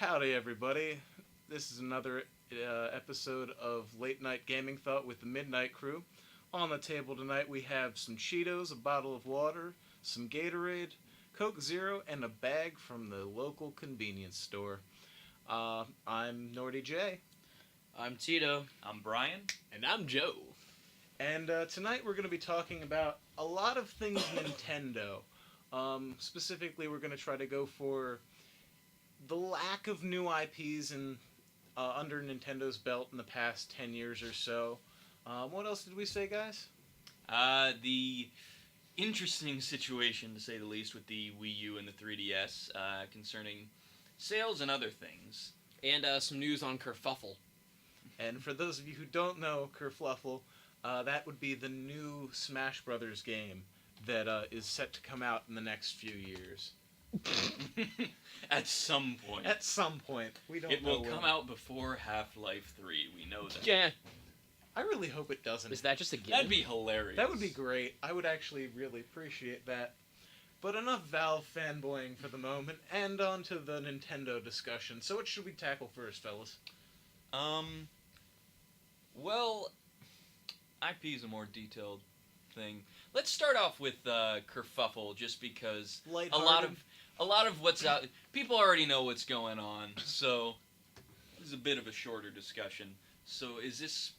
Howdy, everybody. This is another episode of Late Night Gaming Thought with the Midnight Crew. On the table tonight, we have some Cheetos, a bottle of water, some Gatorade, Coke Zero, and a bag from the local convenience store. I'm Nordy J. I'm Tito. I'm Brian. And I'm Joe. And tonight we're going to be talking about a lot of things Nintendo. Specifically, we're going to try to go for the lack of new IPs under Nintendo's belt in the past 10 years or so. What else did we say, guys? The interesting situation, to say the least, with the Wii U and the 3DS concerning sales and other things. And some news on Kerfuffle. And for those of you who don't know Kerfluffle, that would be the new Smash Brothers game that is set to come out in the next few years. At some point. At some point. We don't know. It will when. come out before Half-Life 3. We know that. Yeah. I really hope it doesn't. Is that just a given? That'd be hilarious. That would be great. I would actually really appreciate that. But enough Valve fanboying for the moment, and on to the Nintendo discussion. So what should we tackle first, fellas? Well, IP is a more detailed thing. Let's start off with Kerfuffle, just because a lot of what's out, people already know what's going on, so this is a bit of a shorter discussion. So is this,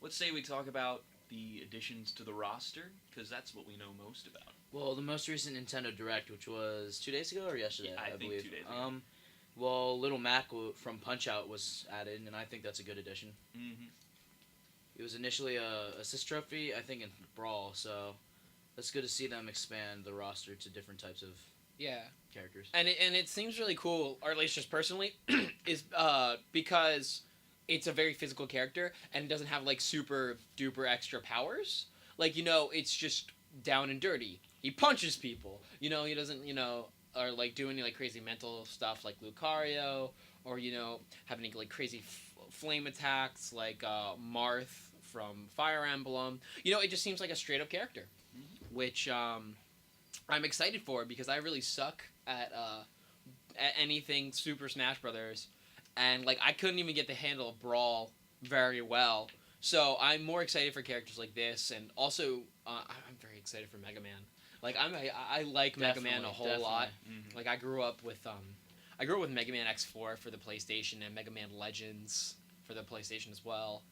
let's say we talk about the additions to the roster, because that's what we know most about. Well, the most recent Nintendo Direct, which was 2 days ago or yesterday, Yeah, I think believe. 2 days ago. Well, Little Mac from Punch-Out was added, and I think that's a good addition. Mm-hmm. It was initially a assist trophy, I think, in Brawl, so it's good to see them expand the roster to different types of characters. And it seems really cool, or at least just personally, is because it's a very physical character and it doesn't have like super duper extra powers. Like, it's just down and dirty. He punches people. He doesn't, or like do any like crazy mental stuff like Lucario, or have any like crazy flame attacks like Marth from Fire Emblem. It just seems like a straight up character, which I'm excited for because I really suck at anything Super Smash Brothers, and like I couldn't even get the handle of Brawl very well. So I'm more excited for characters like this, and also I'm very excited for Mega Man. Like I like Mega Man a whole lot. Mm-hmm. Like I grew up with Mega Man X4 for the PlayStation and Mega Man Legends for the PlayStation as well.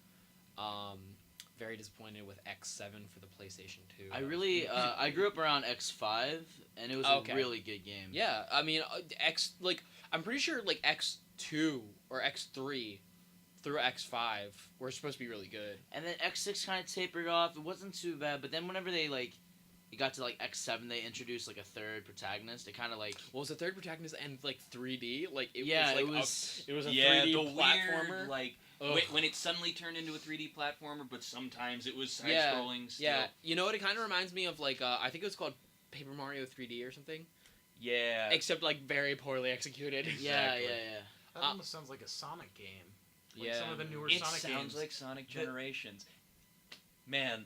Very disappointed with X7 for the PlayStation 2. I grew up around X5, and it was a really good game. Yeah, I mean I'm pretty sure like X2 or X3 through X5 were supposed to be really good. And then X6 kind of tapered off. It wasn't too bad, but then whenever they it got to X7, they introduced a third protagonist. It kind of was the third protagonist and 3D? it was it was a yeah, 3D the platformer. Weird, when it suddenly turned into a 3D platformer, but sometimes it was side-scrolling still. Yeah, you know what? It kind of reminds me of I think it was called Paper Mario 3D or something. Yeah. Except very poorly executed. Yeah. That almost sounds like a Sonic game. Like some of the newer It Sonic games. sounds like Sonic Generations. Man,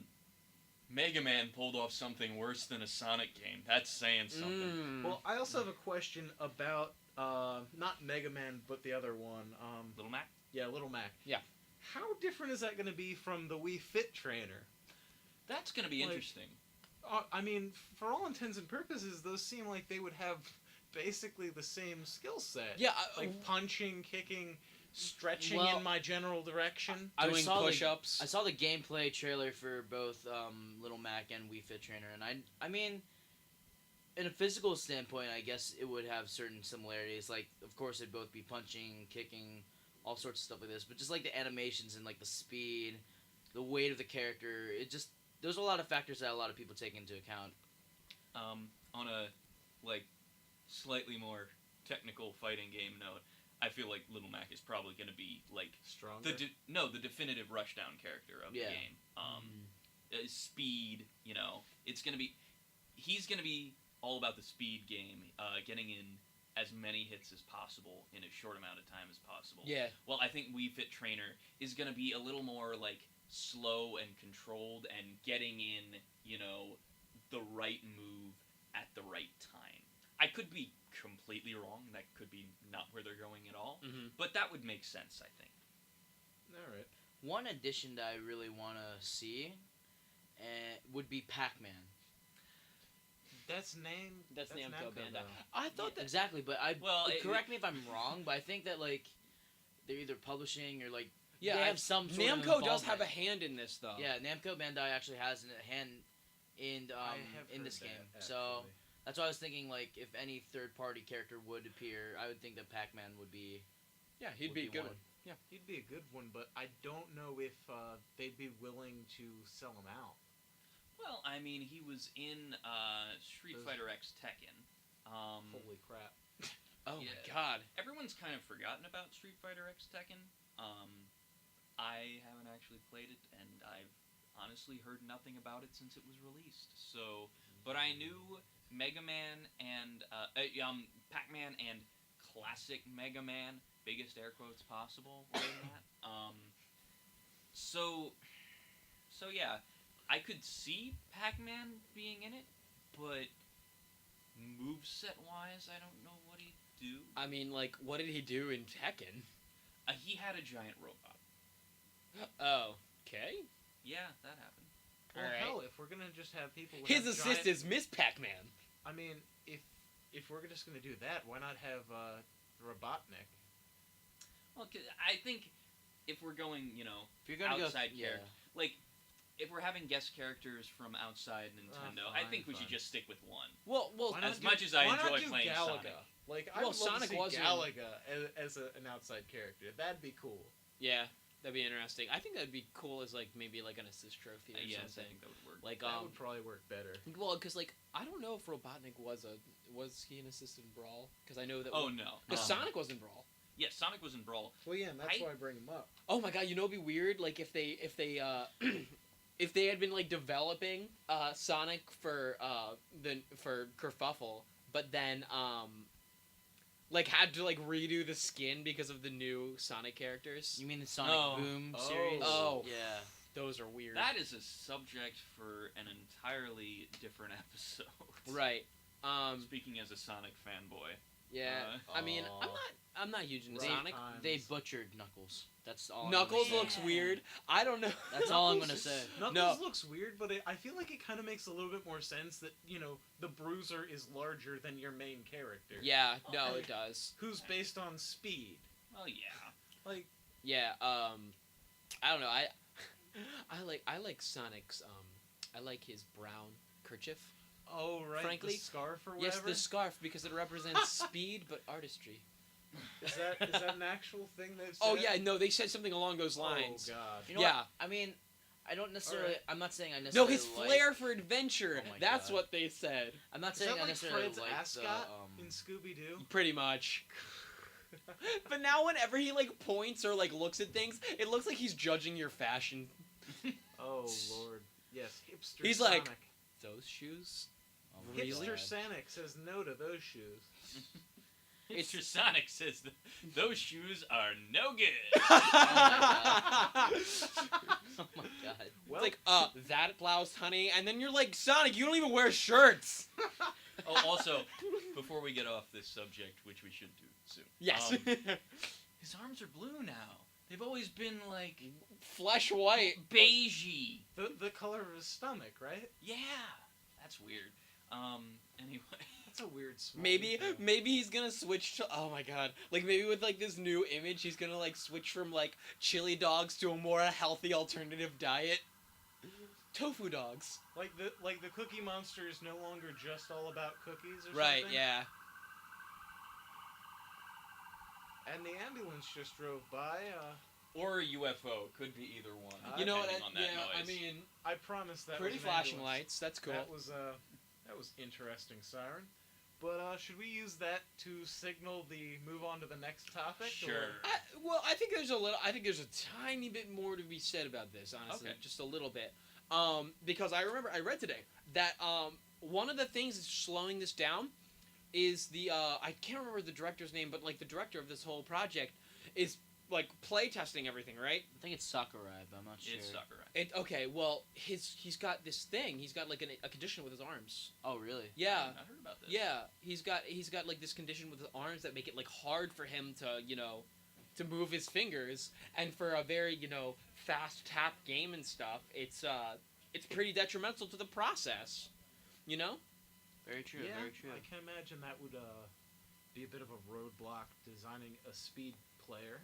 Mega Man pulled off something worse than a Sonic game. That's saying something. Well, I also have a question about not Mega Man, but the other one. Little Mac? Yeah, Little Mac. Yeah. How different is that going to be from the Wii Fit trainer? That's going to be interesting. I mean, for all intents and purposes, those seem like they would have basically the same skill set. Yeah. Like punching, kicking, stretching Well, in my general direction. Doing push-ups. I saw the gameplay trailer for both Little Mac and Wii Fit Trainer, and I mean, in a physical standpoint, I guess it would have certain similarities. Like, of course, it'd both be punching, kicking, all sorts of stuff like this. But just the animations and the speed, the weight of the character, there's a lot of factors that a lot of people take into account. On a slightly more technical fighting game note, I feel like Little Mac is probably going to be Stronger. the definitive rushdown character of the game. Speed, it's going to be, he's going to be all about the speed game, getting in as many hits as possible in a short amount of time as possible. Yeah. Well, I think Wii Fit Trainer is going to be a little more slow and controlled and getting in, the right move at the right time. I could be completely wrong. That could be not where they're going at all. Mm-hmm. But that would make sense, I think. All right. One addition that I really want to see would be Pac-Man. That's Namco Bandai. though. I thought that. Exactly, but correct me if I'm wrong, but I think that like they're either publishing or like Yeah, they have some sort of Namco does have a involvement. hand in this, though. Yeah, Namco Bandai actually has a hand in I have in heard this that, game. actually. So that's why I was thinking like if any third party character would appear, I would think that Pac-Man would be. Yeah, he'd would be a good one. He'd be a good one, but I don't know if they'd be willing to sell him out. Well, I mean, he was in Street Those- Fighter X Tekken. Holy crap! Oh Yeah. my god. Everyone's kind of forgotten about Street Fighter X Tekken. I haven't actually played it, and I've honestly heard nothing about it since it was released. So, but I knew Mega Man and Pac-Man and classic Mega Man, biggest air quotes possible, were in that. So yeah, I could see Pac-Man being in it, but moveset wise, I don't know what he'd do. I mean, like, what did he do in Tekken? He had a giant robot. Oh, okay. Yeah, that happened. Well, Alright. hell, if we're gonna just have people, with His a assist giant, is Miss Pac-Man. I mean, if we're just gonna do that, why not have Robotnik? Well, 'cause I think if we're going, If you're gonna outside go, yeah. character, like if we're having guest characters from outside Nintendo, I think we should fine. just stick with one. Well, Why not As much as I why not enjoy do playing Galaga? Sonic. Like, I Well, would love Sonic to was see in- Galaga as an outside character. That'd be cool. yeah, that'd be interesting. I think that'd be cool as like maybe like an assist trophy or Yes, I something. think that would work. Like That would probably work better. well, because like I don't know if Robotnik was he an assist in Brawl? Because I know that. Oh no, Because Sonic was in Brawl. yeah, Sonic was in Brawl. Well, yeah, and that's I- why I bring him up. Oh my god, you know it'd be weird like if they if they had been like developing Sonic for for Kerfuffle, but then like had to like redo the skin because of the new Sonic characters. You mean the Sonic Oh. Boom Oh. series? Oh. Yeah. Those are weird. That is a subject for an entirely different episode. Right. Speaking as a Sonic fanboy. Yeah. I mean, Aw. I'm not huge into They- Sonic. times. They butchered Knuckles. That's all. Knuckles I'm gonna looks say. weird. I don't know. That's all I'm gonna Knuckles say. Knuckles No. looks weird, but I feel like it kind of makes a little bit more sense that, the Bruiser is larger than your main character. Yeah, no, it does. Who's based on speed. Oh yeah. Like, Yeah, I don't know. I like Sonic's I like his brown kerchief. oh, right, Frankly, the scarf or Yes, whatever? the scarf because it represents speed but artistry. Is that an actual thing they've said? Oh yeah, no, they said something along those lines. Oh, God. You know Yeah. what? I mean, I don't necessarily. Alright. I'm not saying I No, necessarily. his like, flair for adventure. Oh my That's God. what they said. I'm not Is saying that I like necessarily Fred's like ascot the. in Scooby-Doo? Pretty much. But now whenever he like points or like looks at things, it looks like he's judging your fashion. Oh, Lord. Yes, hipster He's Sonic. like, those shoes? Oh, Really? Hipster Sonic says no to those shoes. It's- Mr. Sonic says those shoes are no good. Oh my god. Well, It's like, that blouse, honey, and then you're like, Sonic, you don't even wear shirts. Oh, also, before we get off this subject, which we should do soon. Yes. His arms are blue now. They've always been like Flesh white. beigey. the color of his stomach, right? Yeah, that's weird. Anyway. That's a weird small Maybe detail. he's gonna switch to, oh my god, like maybe with like this new image, he's gonna like switch from like chili dogs to a more healthy alternative diet. Tofu dogs. Like the Cookie Monster is no longer just all about cookies or Right, something. yeah. And the ambulance just drove by. Or a UFO. Could be either one. You know, depending on that I noise. mean, I promise that pretty was an flashing ambulance. lights, that's cool. That was interesting, Siren. But should we use that to signal the move on to the next topic? Sure. or- I think there's a tiny bit more to be said about this, honestly, Okay. just a little bit. Because I read today that one of the things that's slowing this down is the I can't remember the director's name, but like the director of this whole project is like play testing everything, right? I think it's Sakurai, but I'm not sure. It's Sakurai. Okay, well, he's got this thing. He's got like a condition with his arms. Oh, really? Yeah. I heard about this. Yeah, he's got like this condition with his arms that make it like hard for him to to move his fingers, and for a very fast tap game and stuff, it's pretty detrimental to the process, Very true. Yeah, Very true. I can imagine that would be a bit of a roadblock designing a speed player.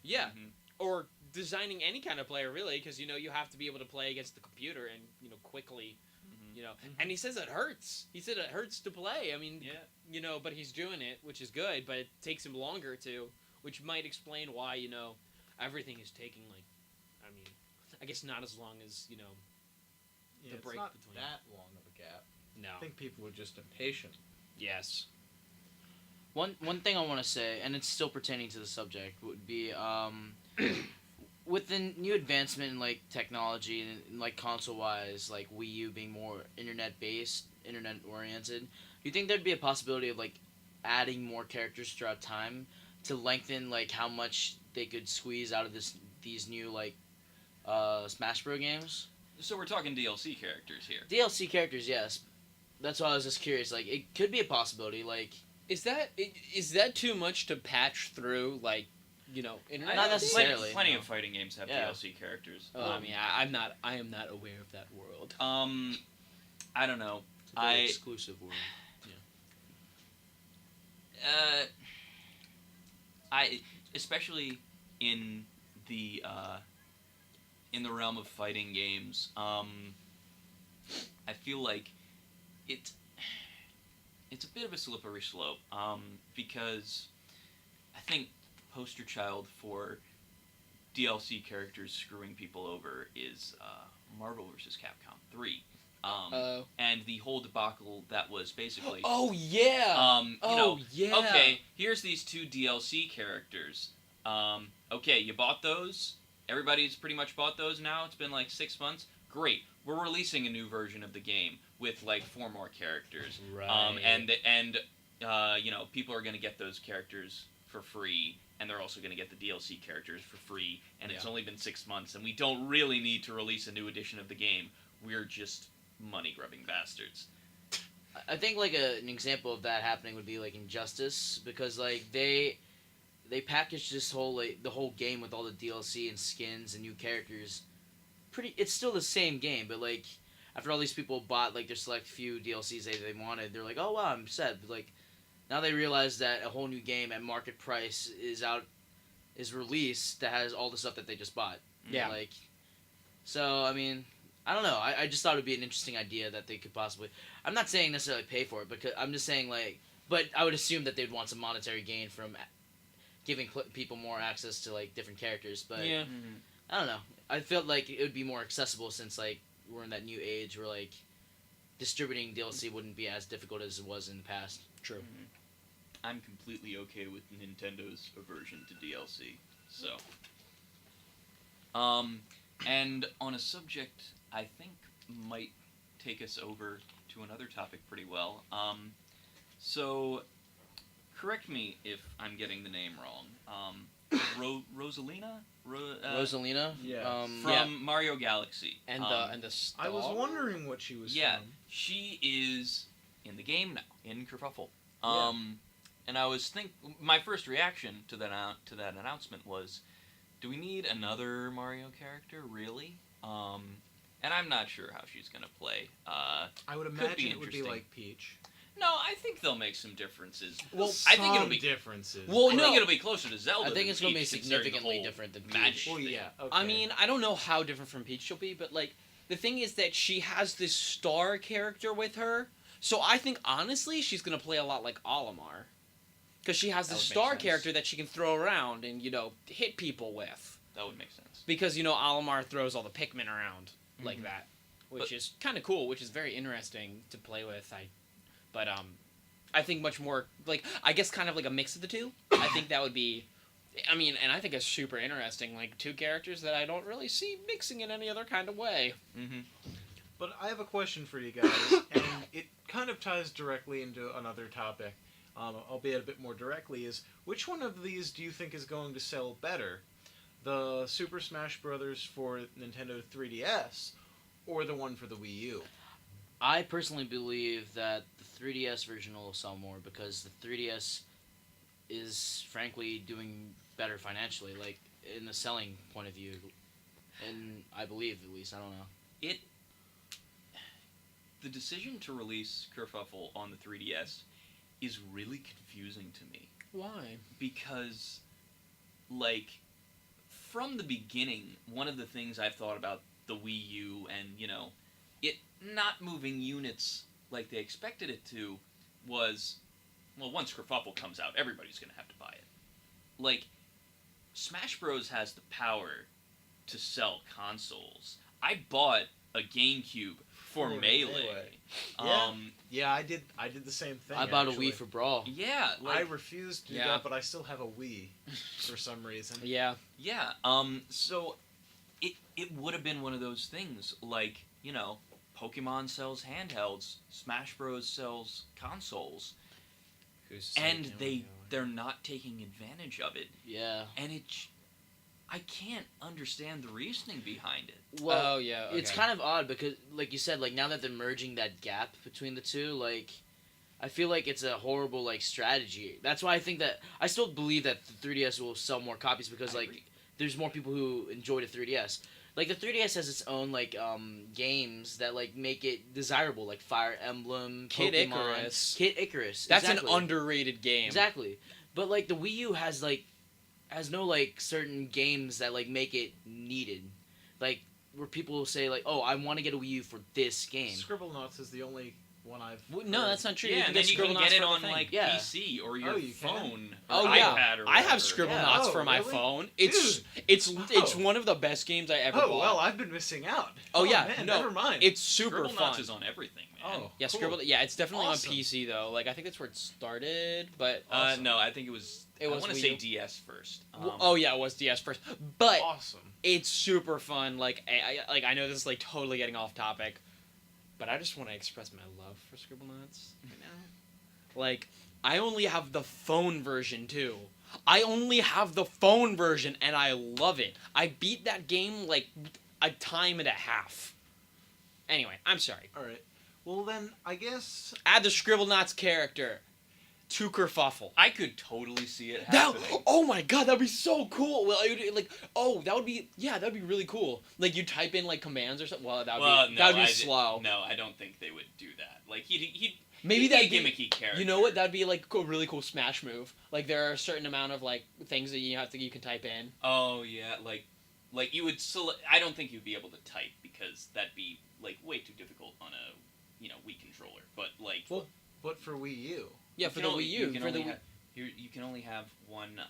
Yeah, Mhm. or designing any kind of player really, because you have to be able to play against the computer and quickly, Mhm. And he says it hurts. He said it hurts to play. I mean, Yeah. but he's doing it, which is good. But it takes him longer to, which might explain why everything is taking I guess not as long as Yeah, the it's break not between. that long of a gap. No. I think people were just impatient. Yes. One thing I want to say, and it's still pertaining to the subject, would be with the new advancement in like technology and like console wise, like Wii U being more internet oriented. Do you think there'd be a possibility of like adding more characters throughout time to lengthen like how much they could squeeze out of these new like Smash Bros games? So we're talking DLC characters here. DLC characters, yes. That's why I was just curious. Like, it could be a possibility. Like, Is that too much to patch through like internet? Not necessarily. Plenty no. of fighting games have Yeah. DLC characters. Oh, I mean, I am not aware of that world. I don't know. it's a very exclusive world. I especially in the realm of fighting games, I feel like it's a bit of a slippery slope, because I think poster child for DLC characters screwing people over is Marvel vs. Capcom 3. And the whole debacle that was basically Oh yeah. Yeah. okay, here's these two DLC characters. Okay, you bought those? Everybody's pretty much bought those now? It's been like 6 months? Great. We're releasing a new version of the game with like 4 more characters. Right. And people are going to get those characters for free, and they're also going to get the DLC characters for free, and it's only been 6 months, and we don't really need to release a new edition of the game. We're just money-grubbing bastards. I think like an example of that happening would be like Injustice, because like they packaged this whole the whole game with all the DLC and skins and new characters. It's still the same game, but like after all these people bought like their select few DLCs they wanted, they're like, oh wow, I'm set. But like now they realize that a whole new game at market price is released that has all the stuff that they just bought. Yeah. Like, so I mean, I don't know. I just thought it would be an interesting idea that they could possibly. I'm not saying necessarily pay for it, because I'm just saying like, but I would assume that they'd want some monetary gain from giving people more access to like different characters. But Yeah. I don't know. I felt like it would be more accessible since like we're in that new age where like distributing DLC wouldn't be as difficult as it was in the past. True. I'm completely okay with Nintendo's aversion to DLC. So, and on a subject I think might take us over to another topic pretty well. So, correct me if I'm getting the name wrong. Rosalina? Rosalina? Yeah. From Mario Galaxy. And the star? I was wondering what she was Yeah, from. she is in the game now, in Kerfuffle. Yeah. And I was my first reaction to that announcement was, do we need another Mario character, really? And I'm not sure how she's gonna play. I would Could be imagine it would be interesting. like Peach. No, I think they'll make some differences. Well, I think it'll Some be. differences. Well, I no. think it'll be closer to Zelda. I think than it's going to be Peach, considering the significantly whole different than magic Peach. Well, thing. yeah. Okay. I mean, I don't know how different from Peach she'll be, but like the thing is that she has this star character with her, so I think honestly she's gonna play a lot like Olimar, because she has That this would make star sense. character that she can throw around and hit people with, That would make sense. because Olimar throws all the Pikmin around like Mhm. that, which But- is kind of cool, which is very interesting to play with. But I think much more like I guess kind of like a mix of the two. I think that would be. I mean, and I think it's super interesting, like two characters that I don't really see mixing in any other kind of way. Mm-hmm. But I have a question for you guys, and it kind of ties directly into another topic. albeit a bit more directly, is which one of these do you think is going to sell better? The Super Smash Brothers for Nintendo 3DS or the one for the Wii U? I personally believe that the 3DS version will sell more because the 3DS is frankly doing better financially, like in the selling point of view. And I believe, at least, I don't know. The decision to release Kerfuffle on the 3DS is really confusing to me. Why? Because, like, from the beginning, one of the things I've thought about the Wii U and, it not moving units like they expected it to was, well, once Kerfuffle comes out, everybody's going to have to buy it. Like, Smash Bros. Has the power to sell consoles. I bought a GameCube for Melee. Yeah, I did the same thing. I bought actually. a Wii for Brawl. Yeah, I refused to do Yeah. that, but I still have a Wii for some reason. Yeah. Yeah. So it would have been one of those things like, Pokemon sells handhelds, Smash Bros sells consoles, and they're not taking advantage of it. Yeah. And I can't understand the reasoning behind it. Well, oh yeah. it's okay. kind of odd because, like you said, like now that they're merging that gap between the two, like I feel like it's a horrible like strategy. That's why I think that I still believe that the 3DS will sell more copies because I like agree. there's more people who enjoy the 3DS. Like the 3DS has its own like games that like make it desirable, like Fire Emblem, Kid Pokemon, Icarus. Kid Icarus. That's exactly. an underrated game. Exactly. But like the Wii U has no like certain games that like make it needed. Like where people will say like, "Oh, I want to get a Wii U for this game." Scribblenauts is the only one I've. No, heard. that's not true. Yeah, and then you can Scribblenauts get it for the on thing. like Yeah. PC or your you can? phone Oh or yeah, iPad or I have whatever. Scribblenauts Yeah. for Oh, my really? phone. Dude. It's Oh. one of the best games I ever Oh bought. well, I've been missing out. Oh, yeah, man, no, never mind. It's super Scribblenauts fun. is on everything, man. Oh, Yeah, cool. Scribble. Yeah, it's definitely Awesome. on PC though. Like I think that's where it started, but Awesome. No, I think it was. It I was want to Wii say U. DS first. oh yeah, it was DS first. But Awesome. it's super fun. Like I know this is like totally getting off topic, but I just want to express my love for Scribblenauts right now. Like I only have the phone version too. I only have the phone version and I love it. I beat that game like a time and a half. Anyway, I'm sorry. All right. Well then, I guess. Add the Scribblenauts character to Kerfuffle. I could totally see it That, happening. oh my god, that'd be so cool. Well, that'd be really cool. Like you type in like commands or something. Well, that'd be slow. No, I don't think they would do that. Like he'd Maybe he'd be that'd a gimmicky character. You know what? That'd be like a really cool Smash move. Like there are a certain amount of like things that you can type in. Oh yeah, like you would select. I don't think you'd be able to type because that'd be like way too difficult on a Wii controller. But like Well, but for Wii U. Yeah, for the Wii U. You can For only the have, you can only have one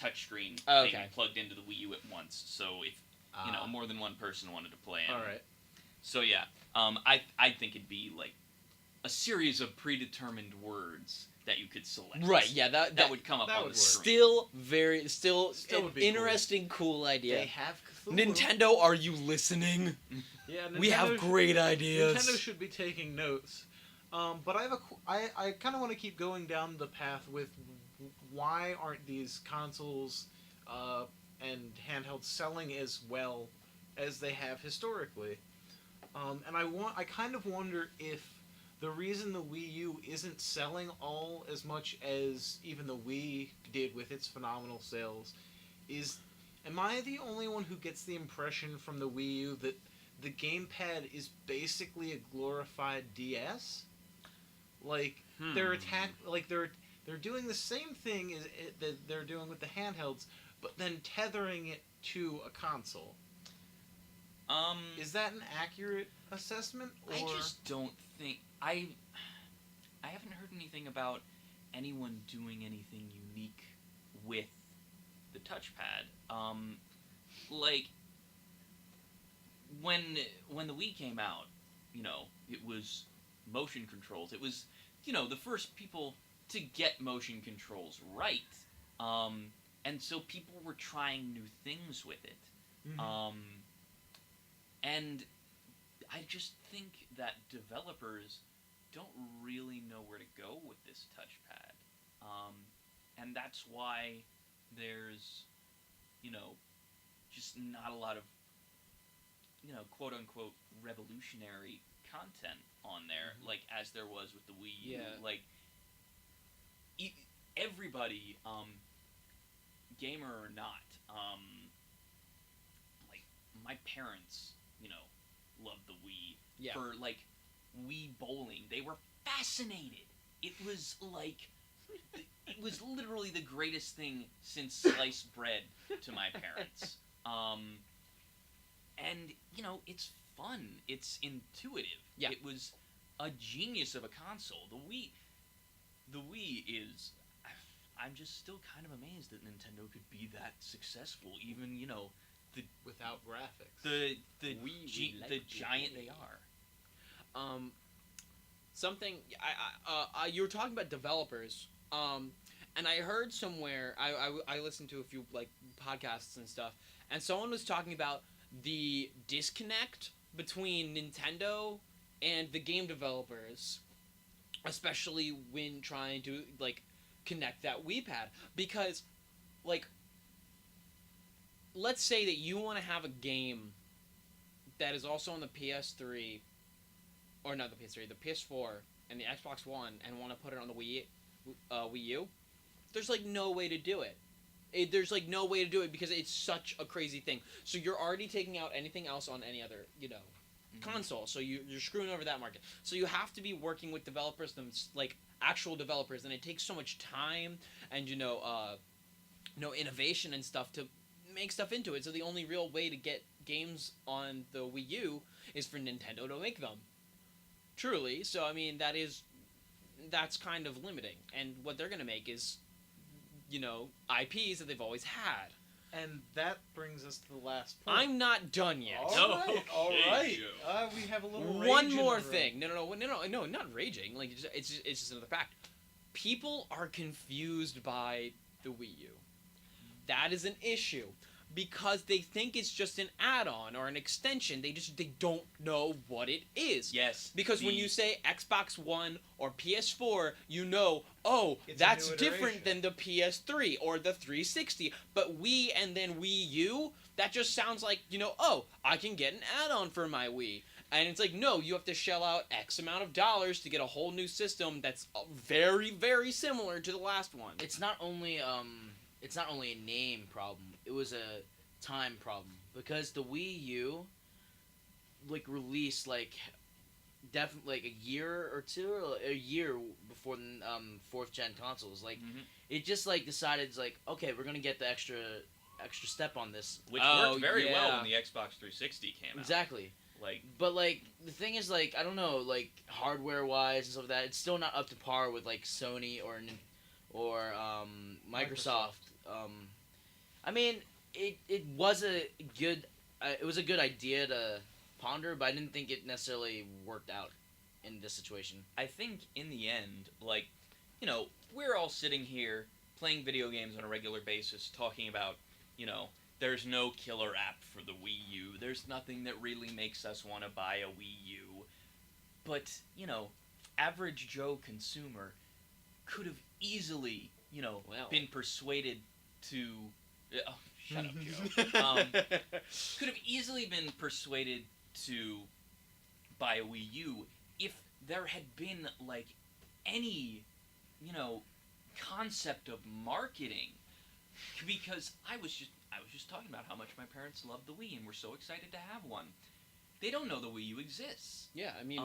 touchscreen Oh, thing okay. plugged into the Wii U at once. So if more than one person wanted to play it. All right. So yeah, I think it'd be like a series of predetermined words that you could select. right. Yeah, that would come up that on would the work. screen. Still Still an would be cool. interesting, cool idea. They have Cthulhu. Nintendo, are you listening? Yeah, We have Nintendo great ideas. Nintendo should be taking notes. But I kind of want to keep going down the path with why aren't these consoles and handhelds selling as well as they have historically? And I kind of wonder if the reason the Wii U isn't selling all as much as even the Wii did with its phenomenal sales is, am I the only one who gets the impression from the Wii U that the gamepad is basically a glorified DS? Like they're doing the same thing that they're doing with the handhelds, but then tethering it to a console. Is that an accurate assessment? Or? I just don't think I haven't heard anything about anyone doing anything unique with the touchpad. Like when the Wii came out, it was motion controls. It was the first people to get motion controls right. And so people were trying new things with it. Mm-hmm. And I just think that developers don't really know where to go with this touchpad. And that's why there's, just not a lot of, quote unquote revolutionary content on there, like as there was with the Wii U. Yeah. Like, everybody, gamer or not, like my parents, loved the Wii for like Wii bowling. They were fascinated. It was like, it was literally the greatest thing since sliced bread to my parents. And it's fun. It's intuitive. Yeah. It was a genius of a console. The Wii is. I'm just still kind of amazed that Nintendo could be that successful, even without graphics. the like giant it. they are. Something you were talking about developers, and I heard somewhere I listened to a few like podcasts and stuff, and someone was talking about the disconnect between Nintendo and the game developers, especially when trying to like connect that Wii pad, because like let's say that you want to have a game that is also on the PS3, or not the PS3, the PS4 and the Xbox One, and want to put it on the Wii U. There's like no way to do it. There's like no way to do it because it's such a crazy thing. So you're already taking out anything else on any other, console. So you're screwing over that market. So you have to be working with developers, like actual developers, and it takes so much time and innovation and stuff to make stuff into it. So the only real way to get games on the Wii U is for Nintendo to make them. Truly. So I mean that's kind of limiting. And what they're gonna make is IPs that they've always had. And that brings us to the last point. I'm not done yet. All right. Joe. We have a little rage One in more the room. thing. No, not raging. Like it's just another fact. People are confused by the Wii U. That is an issue because they think it's just an add-on or an extension. They don't know what it is. Yes. Because when you say Xbox One or PS4, It's a that's new different iteration. than the PS3 or the 360. But Wii and then Wii U, that just sounds like, I can get an add-on for my Wii. And it's like, no, you have to shell out X amount of dollars to get a whole new system that's very, very similar to the last one. It's not only a name problem. It was a time problem because the Wii U released definitely a year or two, or a year before the fourth gen consoles. It just decided okay, we're gonna get the extra step on this, Which worked very well when the Xbox 360 came out. Exactly. But the thing is I don't know hardware wise and stuff like that, it's still not up to par with Sony or Microsoft. I mean, it was a good idea to ponder, but I didn't think it necessarily worked out in this situation. I think in the end, we're all sitting here playing video games on a regular basis, talking about, there's no killer app for the Wii U. There's nothing that really makes us want to buy a Wii U. But, average Joe consumer could have easily, been persuaded to... Oh, shut up, Joe. Could have easily been persuaded to buy a Wii U if there had been, any, concept of marketing. Because I was just talking about how much my parents love the Wii and were so excited to have one. They don't know the Wii U exists. Yeah, I mean...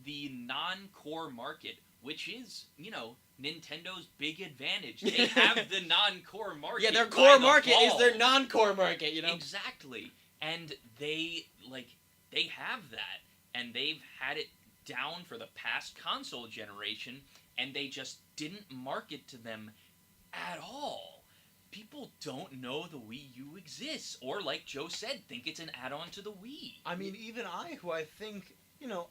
The non-core market, which is, Nintendo's big advantage. They have the non-core market. Yeah, their by core the market is ball. their non-core market, Exactly. And they have that. And they've had it down for the past console generation, and they just didn't market to them at all. People don't know the Wii U exists, or like Joe said, think it's an add-on to the Wii. I mean, even who I think,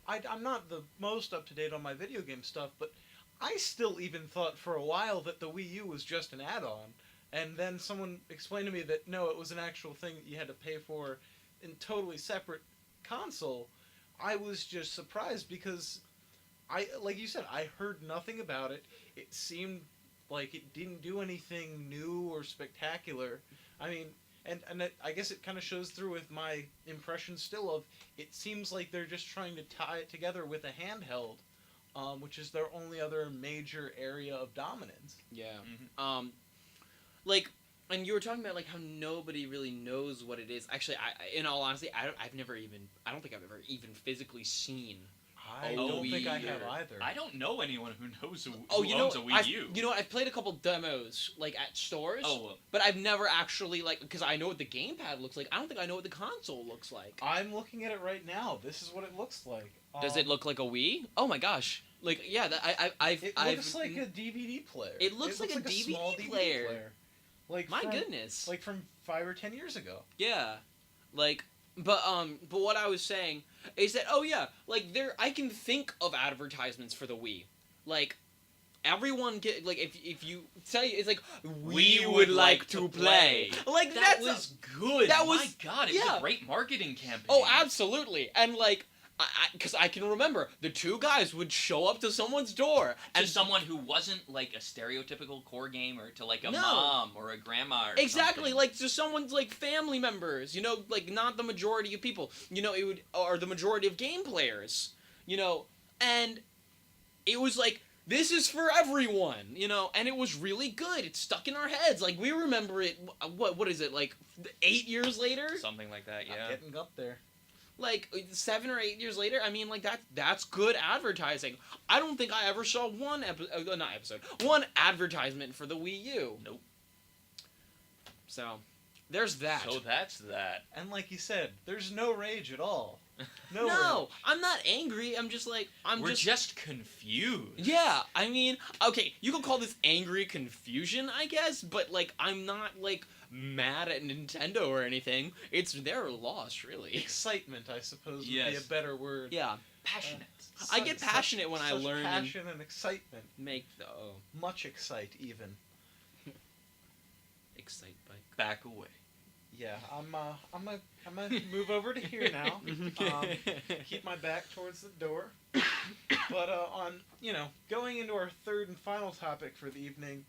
I'm not the most up-to-date on my video game stuff, but I still even thought for a while that the Wii U was just an add-on. And then someone explained to me that, no, it was an actual thing that you had to pay for in totally separate console. I was just surprised because like you said, I heard nothing about it. It seemed like it didn't do anything new or spectacular. I mean, I guess it kind of shows through with my impression still of it seems like they're just trying to tie it together with a handheld, which is their only other major area of dominance. Yeah. Mm-hmm. Like, and you were talking about like how nobody really knows what it is. Actually, in all honesty, I don't think I've ever even physically seen. I don't think I have either. I don't know anyone who knows who owns a Wii U. You know what? I've played a couple demos like at stores. Oh, but I've never actually because I know what the gamepad looks like. I don't think I know what the console looks like. I'm looking at it right now. This is what it looks like. Does it look like a Wii? Oh my gosh! Like yeah, It looks like a DVD player. It looks like a DVD small player. Like my goodness! Like from 5 or 10 years ago. Yeah, like. But what I was saying is that like I can think of advertisements for the Wii, like everyone get like if you say it's like we would like to play, like that was good. That was my God, it was a great marketing campaign. Oh, absolutely, and like. Because I can remember the two guys would show up to someone's door to someone who wasn't like a stereotypical core gamer, to like a mom or a grandma. Or exactly, something. like to someone's like family members. Like not the majority of people. It would or the majority of game players. And it was like this is for everyone. And it was really good. It stuck in our heads. Like we remember it. What is it like 8 years later? Something like that. Yeah, I'm getting up there. Like 7 or 8 years later, I mean, like that's good advertising. I don't think I ever saw one advertisement for the Wii U. Nope. So, there's that. So that's that. And like you said, there's no rage at all. No rage. I'm not angry. I'm just like We're just confused. Yeah, I mean, okay, you could call this angry confusion, I guess, but like I'm not like mad at Nintendo or anything. It's their loss, really. Excitement, I suppose, would be a better word. Yeah. Passionate. I get passionate when I learn passion and excitement. Make the much excite even. Excite bike. Back away. Yeah, I'm gonna move over to here now. Keep my back towards the door. But on going into our third and final topic for the evening.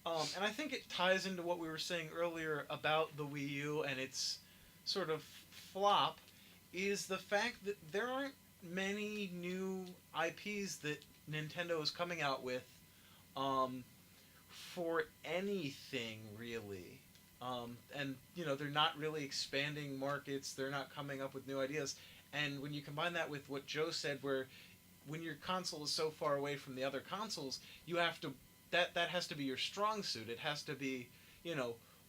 And I think it ties into what we were saying earlier about the Wii U and its sort of flop, is the fact that there aren't many new IPs that Nintendo is coming out with for anything, really. And, they're not really expanding markets, they're not coming up with new ideas. And when you combine that with what Joe said, where when your console is so far away from the other consoles, you have to that has to be your strong suit. It has to be,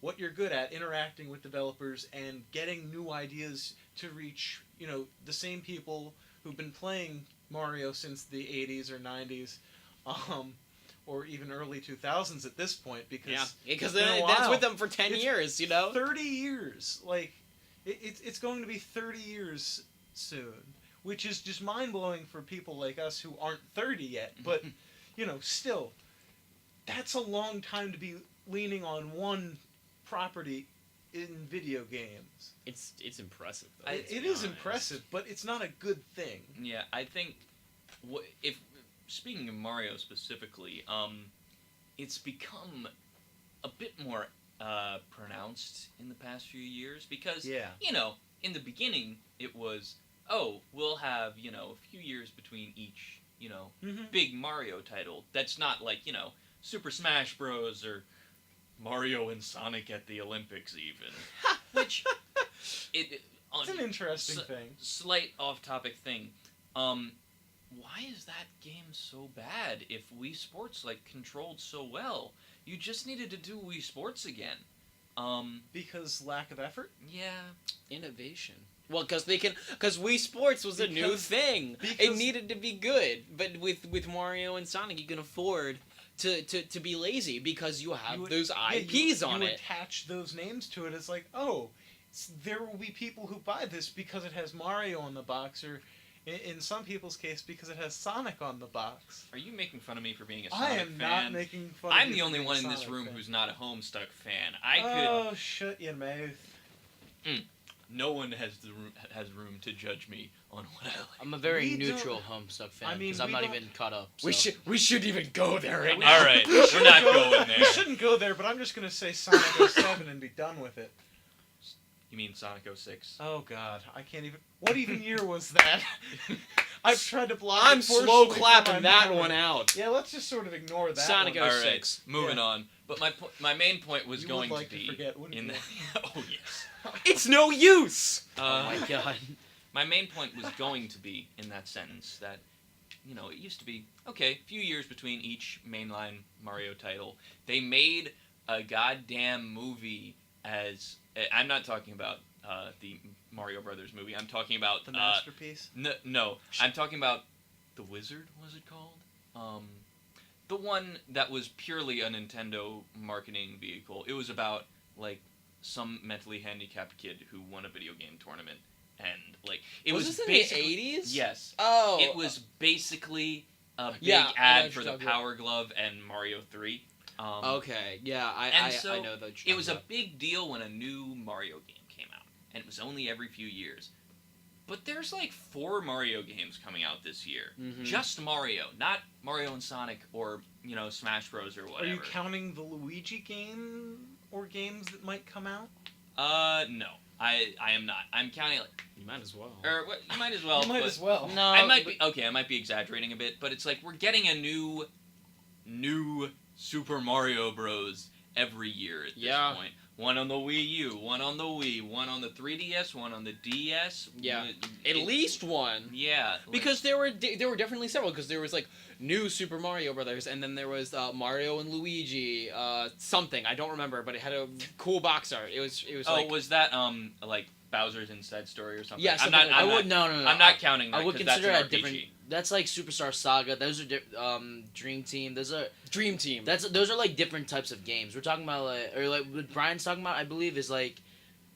what you're good at, interacting with developers and getting new ideas to reach, the same people who've been playing Mario since the 80s or 90s, or even early 2000s at this point, because that's with them for 10 years, 30 years. Like, it's going to be 30 years soon, which is just mind-blowing for people like us who aren't 30 yet, but, still... That's a long time to be leaning on one property in video games. It's impressive, though. It is impressive, but it's not a good thing. Yeah, I think if speaking of Mario specifically, it's become a bit more pronounced in the past few years because in the beginning it was we'll have a few years between each big Mario title. That's not like Super Smash Bros. Or Mario and Sonic at the Olympics, even. Which, it's an interesting thing. Slight off-topic thing. Why is that game so bad if Wii Sports, controlled so well? You just needed to do Wii Sports again. Because lack of effort? Yeah. Innovation. Well, because Wii Sports was a new thing. It needed to be good. But with Mario and Sonic, you can afford... To be lazy because you have those IPs on it. You attach those names to it. It's like, there will be people who buy this because it has Mario on the box, or in some people's case because it has Sonic on the box. Are you making fun of me for being a Sonic fan? I am not making fun of you. I'm the only one in this room who's not a Homestuck fan. Shut your mouth. No one has room to judge me on what I like. I'm a very We neutral don't- Homestuck fan I mean, because I'm we not don't- even caught up. So. We should even go there right we now. All right, We we're shouldn't not go- going there. We shouldn't go there, but I'm just gonna say Sonic 07 and be done with it. You mean Sonic 06? Oh God, I can't even. What even year was that? I've tried to block. I'm it slow forcefully from clapping my that memory. one out. Yeah, let's just sort of ignore that. Sonic one. All 06. right, moving Yeah. on. But my main point was You going would like to be forget, wouldn't in you? the, oh yes. It's no use. Oh my god. My main point was going to be in that sentence that, it used to be, okay, a few years between each mainline Mario title. They made a goddamn movie as... I'm not talking about the Mario Brothers movie. I'm talking about... The masterpiece. No, I'm talking about The Wizard, was it called? The one that was purely a Nintendo marketing vehicle. It was about, some mentally handicapped kid who won a video game tournament. And, it was this in basically... the 80s? Yes. Oh. It was basically a big Yeah, I know ad what for you're the talking about. Power Glove and Mario 3. Okay. Yeah, I know that. It was a big deal when a new Mario game came out, and it was only every few years. But there's 4 Mario games coming out this year. Mhm. Just Mario, not Mario and Sonic or Smash Bros or whatever. Are you counting the Luigi game or games that might come out? No, I am not. I'm counting You might as well. or you might as well. you might but as well. No. I might be okay. I might be exaggerating a bit, but it's we're getting a new Super Mario Bros. Every year at this Yeah. point. One on the Wii U, one on the Wii, one on the 3DS, one on the DS. Yeah. At least one. Yeah. Because there were definitely several. Because there was new Super Mario Brothers, and then there was Mario and Luigi, something I don't remember, but it had a cool box art. It was was that Bowser's Inside Story or something? Yeah, I'm something not. like I'm I not, would no. I'm not counting that. I would 'cause consider that's that an different. RPG. That's like Superstar Saga. Those are Dream Team. Those are Dream Team. those are different types of games. We're talking about what Brian's talking about. I believe is the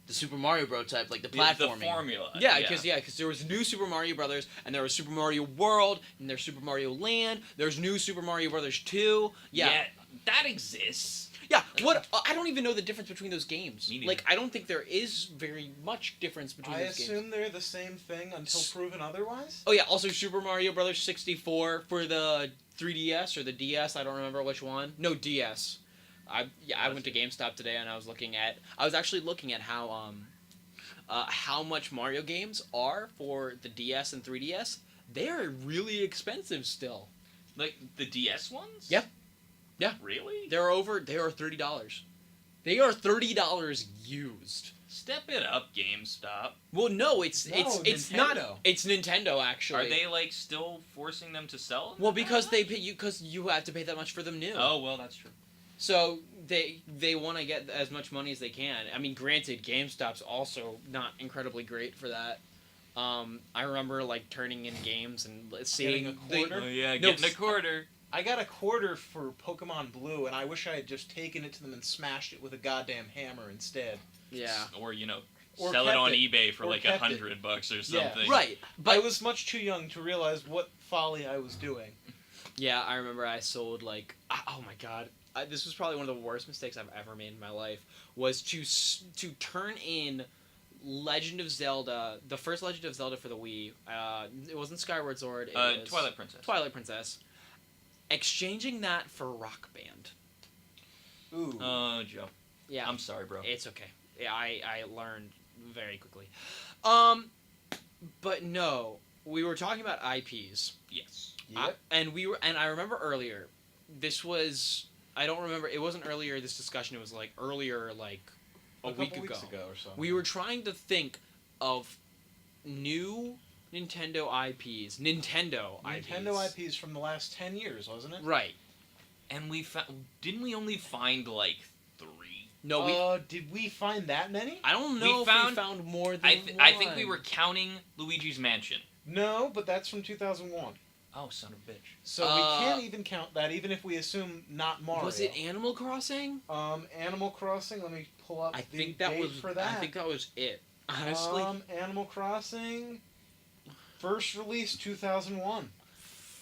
Super Mario Bros. Type, the The platforming. formula. Yeah, because there was new Super Mario Brothers, and there was Super Mario World, and there's Super Mario Land. There's new Super Mario Brothers 2. Yeah, that exists. yeah. What I don't even know the difference between those games. Me neither. I don't think there is very much difference between I those games. assume they're the same thing until proven otherwise. Oh yeah, also Super Mario Brothers 64 for the 3DS or the DS. I don't remember which one. No, DS. I went to GameStop today and I was actually looking at how much Mario games are for the DS and 3DS. They are really expensive still. The DS ones. Yep. Yeah. Really? They are $30. They are $30 used. Step it up, GameStop. Well, no, it's not. Nintendo. It's Nintendo actually. Are they still forcing them to sell? Well, because you have to pay that much for them new. Oh well, that's true. So they want to get as much money as they can. I mean, granted, GameStop's also not incredibly great for that. I remember turning in games and seeing Getting a quarter? Oh yeah, No, getting a quarter. I got a quarter for Pokemon Blue, and I wish I had just taken it to them and smashed it with a goddamn hammer instead. Yeah. Or Or sell it kept on it. eBay for Or kept it. $100 or Yeah. something. Right. But I But was much too young to realize what folly I was doing. yeah, I remember I sold oh my god, this was probably one of the worst mistakes I've ever made in my life. Was to turn in Legend of Zelda, the first Legend of Zelda for the Wii. It wasn't Skyward Sword. It was Twilight Princess. Twilight Princess. Exchanging that for Rock Band. Ooh. Oh, Joe. Yeah. I'm sorry, bro. It's okay. Yeah, I learned very quickly. But no, we were talking about IPs. Yes. Yep. And I remember earlier, this was, I don't remember, it wasn't earlier this discussion, it was earlier a week couple ago. weeks ago or something. We were trying to think of new Nintendo IPs. Nintendo IPs from the last 10 years, wasn't it? Right. And didn't we only find 3? No, did we find that many? I don't know we if found- we found more than I think we one. were counting Luigi's Mansion. No, but that's from 2001. Oh, son of a bitch. So we can't even count that, even if we assume not Mario. Was it Animal Crossing? Animal Crossing? Let me pull up I the think that date was for that. I think that was it. Honestly, Animal Crossing, first release 2001.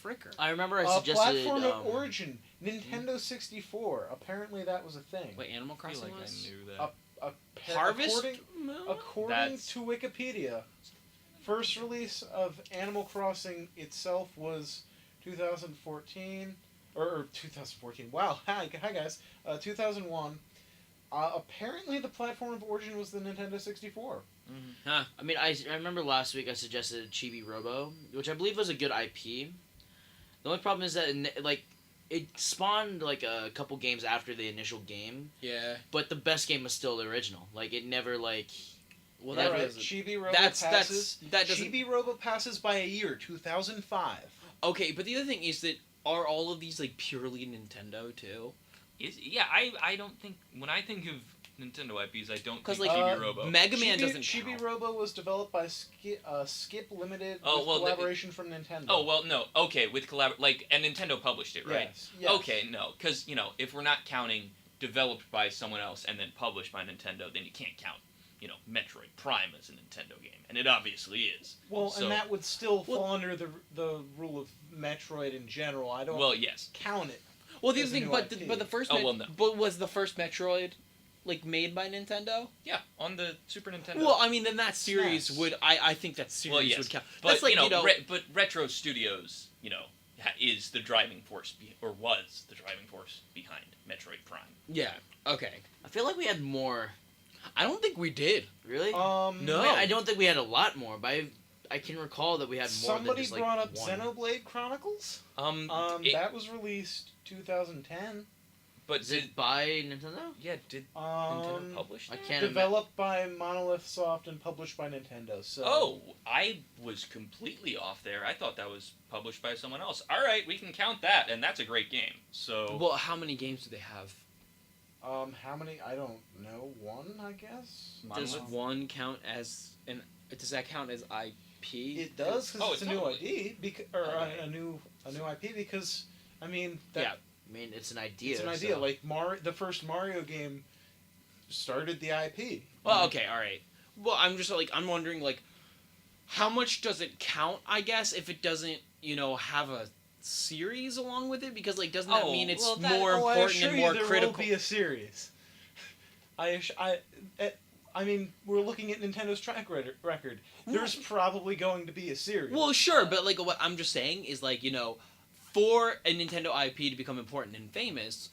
fricker. I remember I A suggested. platform of origin, Nintendo 64. Apparently that was a thing. Wait, Animal I feel Crossing like was? I knew that. Harvest According That's- to Wikipedia, first release of Animal Crossing itself was 2014 or 2014. Wow, hi guys, 2001. Apparently, the platform of origin was the Nintendo 64. Huh. I mean, I remember last week I suggested Chibi Robo, which I believe was a good IP. The only problem is that it spawned like a couple games after the initial game, Yeah. but the best game was still the original. Like it never like. Well, that Right, doesn't- Chibi Robo that passes. doesn't. Chibi Robo passes by a year, 2005. Okay, but the other thing is that are all of these like purely Nintendo too? I don't think when I think of Nintendo IPs, I don't 'Cause, think like, Chibi Robo. Mega Man doesn't Chibi count. Robo was developed by Skip Limited Oh, with well, collaboration from Nintendo. Oh well, no, okay, with and Nintendo published it, right? Yes. Okay, no, because if we're not counting developed by someone else and then published by Nintendo, then you can't count Metroid Prime as a Nintendo game, and it obviously is. Well, So- and that would still fall under the rule of Metroid in general. I don't Well, yes. count it. Well, the As other a thing, new but IP. the first. Oh, well, no. But was the first Metroid like made by Nintendo? Yeah, on the Super Nintendo. Well, I mean, then that series SNES. would. I think that series Well, yes, would count. but That's like but Retro Studios, is the driving force or was the driving force behind Metroid Prime. Yeah. Okay. I feel like we had more. I don't think we did. Really? No. I mean, I don't think we had a lot more, but I can recall that we had more Somebody than just like brought up one. Xenoblade Chronicles. That was released 2010. But Is it by Nintendo? did Nintendo Um, publish I that? can't. developed by Monolith Soft and published by Nintendo. So. Oh, I was completely off there. I thought that was published by someone else. All right, we can count that, and that's a great game. So, Well, how many games do they have? How many? I don't know. One, I guess. Does Monolith? one count as an? Does that count as IP? It does because Oh, it's a it's new totally- ID, or Okay. a new IP. Because I mean, that, Yeah. I mean, it's an idea. it's an idea. so- Like the first Mario game started the IP. Well, okay, all right. Well, I'm wondering how much does it count? I guess if it doesn't, have a series along with it, because doesn't that Oh, mean it's well, that- more I important assure and you more there critical? will be a series. I mean, we're looking at Nintendo's track record. There's probably going to be a series. Well, sure, but what I'm just saying is for a Nintendo IP to become important and famous,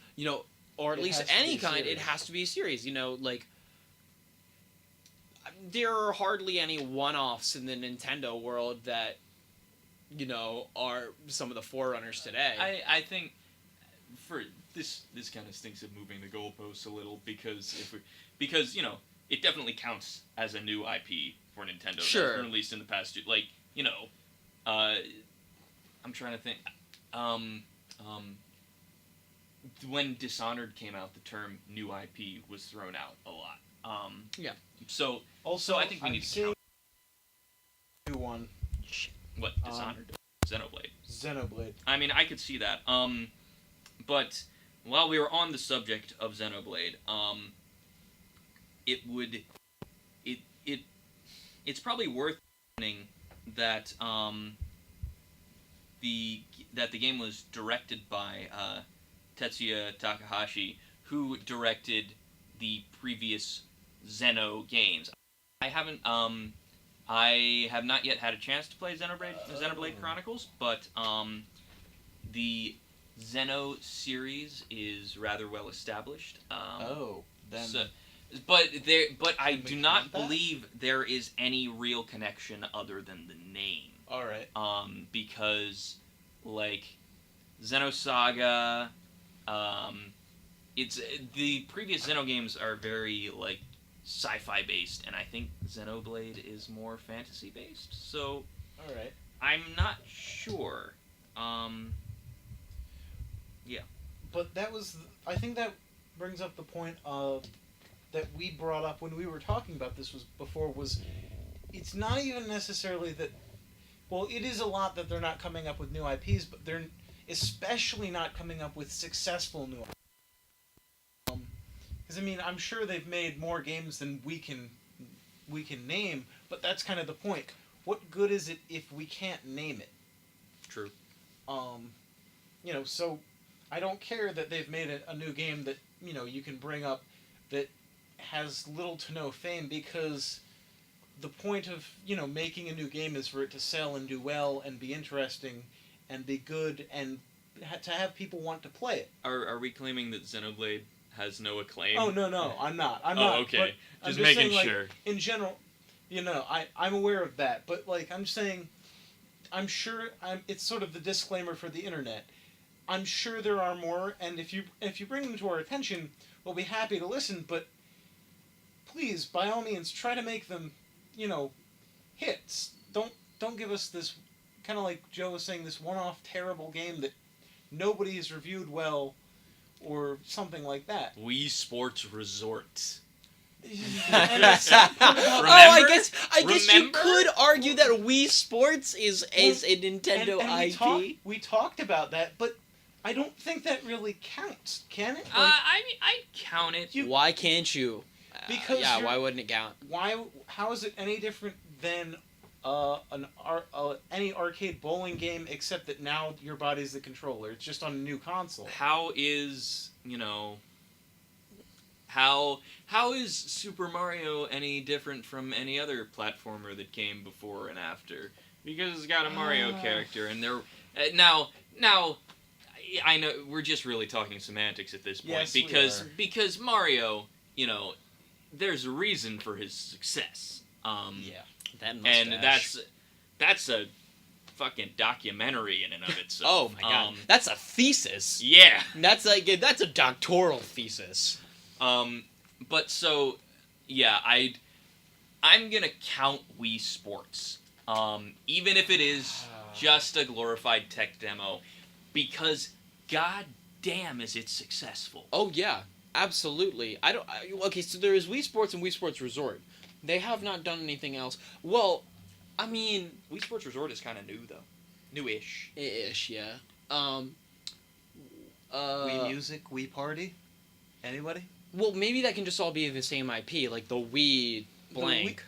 or at It least has to any be a kind, it series. has to be a series. There are hardly any one-offs in the Nintendo world that are some of the forerunners today. I think for this kind of stinks of moving the goalposts a little because it definitely counts as a new IP for Nintendo. Sure. That's been released in the past. I'm trying to think. When Dishonored came out, the term new IP was thrown out a lot. Yeah. So also, I think we I'm need to seeing count a new one, what Dishonored, Xenoblade. Xenoblade. I mean, I could see that. But while we were on the subject of Xenoblade, it's probably worth mentioning that the game was directed by Tetsuya Takahashi, who directed the previous Xeno games. I have not yet had a chance to play Xenoblade Chronicles, but the Xeno series is rather well established. Then But I Can we do not count that? believe there is any real connection other than the name. all right. Because Xenosaga, it's the previous Xeno games are very sci-fi based, and I think Xenoblade is more fantasy based. So All right. I'm not sure. But I think that brings up the point of that we brought up when we were talking about this was it's not even necessarily that. Well, it is a lot that they're not coming up with new IPs, but they're especially not coming up with successful new IPs. Because I mean, I'm sure they've made more games than we can name, but that's kind of the point. What good is it if we can't name it? True. So I don't care that they've made a new game that you can bring up that has little to no fame because the point of making a new game is for it to sell and do well and be interesting and be good and to have people want to play it. Are we claiming that Xenoblade has no acclaim? Oh no, I'm not. Oh, okay. But Just I'm making saying, sure. In general, I'm aware of that, but I'm saying, I'm sure it's sort of the disclaimer for the internet. I'm sure there are more, and if you bring them to our attention, we'll be happy to listen. But please, by all means, try to make them, hits. Don't give us this kind of like Joe was saying, this one-off terrible game that nobody has reviewed well, or something like that. Wii Sports Resort. I guess you Remember? could argue that Wii Sports is a Nintendo and IP. we talked about that, but I don't think that really counts, can it? I mean, I count it. Why can't you? Because why wouldn't it count? How is it any different than any arcade bowling game, except that now your body's the controller? It's just on a new console. How is how is Super Mario any different from any other platformer that came before and after? Because it's got a Mario character, and they're now I know we're just really talking semantics at this point. Yes, because Mario, there's a reason for his success. That mustache. And that's a fucking documentary in and of itself. Oh my god, that's a thesis. Yeah. That's a doctoral thesis. But so, yeah, I'm gonna count Wii Sports, even if it is just a glorified tech demo, because god damn is it successful. Oh yeah, absolutely. Okay, so there is Wii Sports and Wii Sports Resort. They have not done anything else. Well, I mean, Wii Sports Resort is kind of new though, newish. ish, yeah. Wii Music, Wii Party, anybody? Well, maybe that can just all be the same IP, like the Wii blank.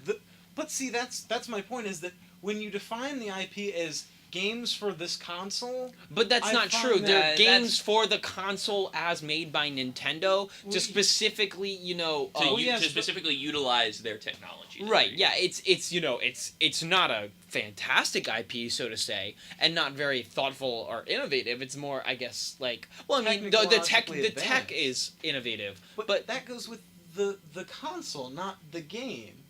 But see, that's my point, is that when you define the IP as games for this console... But that's I not find true. that They're games that's- for the console as made by Nintendo to specifically, To specifically utilize their technology. Right, yeah, it's not a fantastic IP, so to say, and not very thoughtful or innovative. It's more, I guess, like, well, I mean, the tech Technologically is innovative, But that goes with the console, not the game.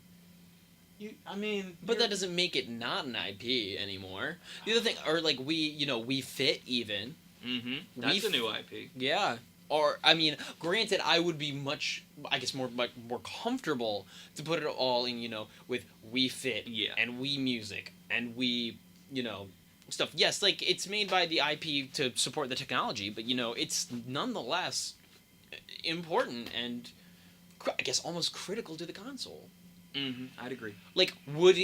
But that doesn't make it not an IP anymore. The other thing, or like Wii Fit even. Mm-hmm. That's a new IP. Yeah. Or, I mean, granted, I would be much, I guess, more comfortable to put it all in, with Wii Fit and Wii Music and Wii, stuff. Yes, like, it's made by the IP to support the technology, but, it's nonetheless important and, I guess, almost critical to the console. Mm-hmm. I'd agree. Like, would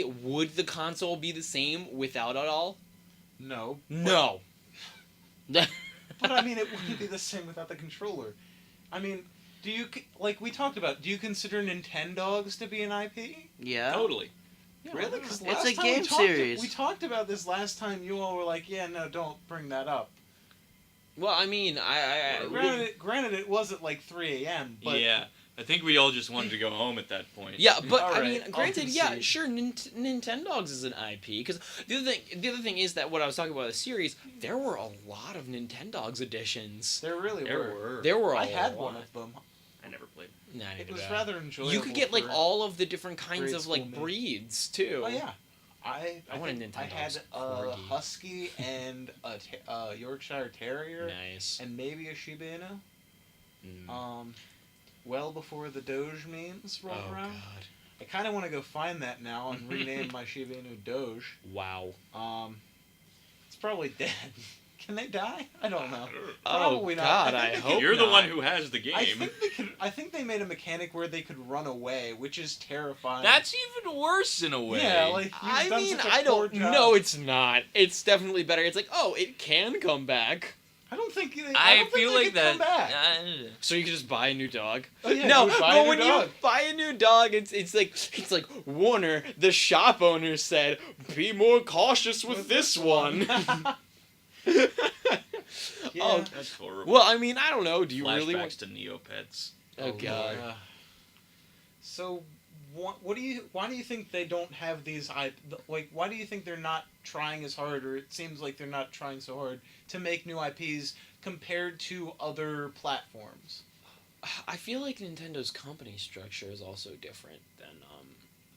the console be the same without it all? No. No. But I mean, it wouldn't be the same without the controller. I mean, like we talked about, do you consider Ninten-dogs to be an IP? Yeah. Totally. Yeah, really? Because It's a game series. We talked about this last time. You all were like, "Yeah, no, don't bring that up." Well, I mean, Granted, it was at like 3 a.m. But yeah. I think we all just wanted to go home at that point. yeah, but All I right, mean, I'll granted, yeah, concede. sure, Nintendogs is an IP. Because the other thing is that what I was talking about the series, there were a lot of Nintendogs editions. there really were. There were. I had one of them. I never played. Nah, It neither was did I. rather enjoyable. You could get like for- all of the different kinds grade of like school me. breeds too. Oh yeah. I want a think Nintendogs I had a corgi. husky and a Yorkshire Terrier Nice. and maybe a Shiba Inu. Mm. Well before the Doge memes rolled Oh around. god. I kind of want to go find that now and rename my Shiba Inu Doge. Wow. It's probably dead. Can they die? I don't know. Oh Probably not. god, I I think hope You're the not. one who has the game. I think they made a mechanic where they could run away, which is terrifying. That's even worse in a way. Yeah, like I he's done mean, such a I poor don't. job. No, it's not. It's definitely better. It's like, oh, it can come back. I don't think. I don't think feel they like could that. come back. So you can just buy a new dog. Oh, yeah, No, you buy a but new when dog. you buy a new dog, it's like Warner, the shop owner said, "Be more cautious with this one." Yeah. Oh, That's horrible. well, I mean, I don't know. Do you Flashbacks really want? to Neopets. Oh god. So, what do you? Why do you think they don't have these? Like, why do you think they're not trying as hard, or it seems like they're not trying so hard to make new IPs compared to other platforms? I feel like Nintendo's company structure is also different than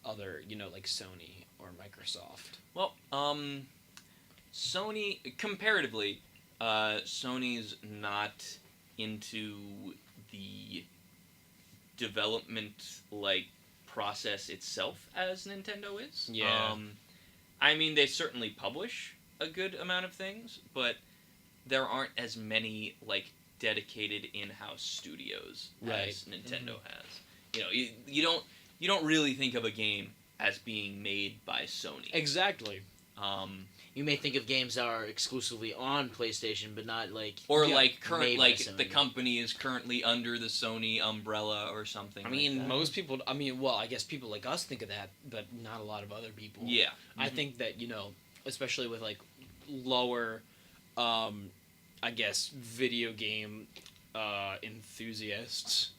other, like Sony or Microsoft. Well, Sony comparatively, Sony's not into the development process itself as Nintendo is. Yeah. I mean, they certainly publish a good amount of things, but there aren't as many dedicated in-house studios as Nintendo has. You don't really think of a game as being made by Sony. Exactly. You may think of games that are exclusively on PlayStation, but not current made by Sony. the company is currently under the Sony umbrella or something. I mean, like that. most people. I guess people like us think of that, but not a lot of other people. Yeah. I think that especially with lower, I guess video game enthusiasts,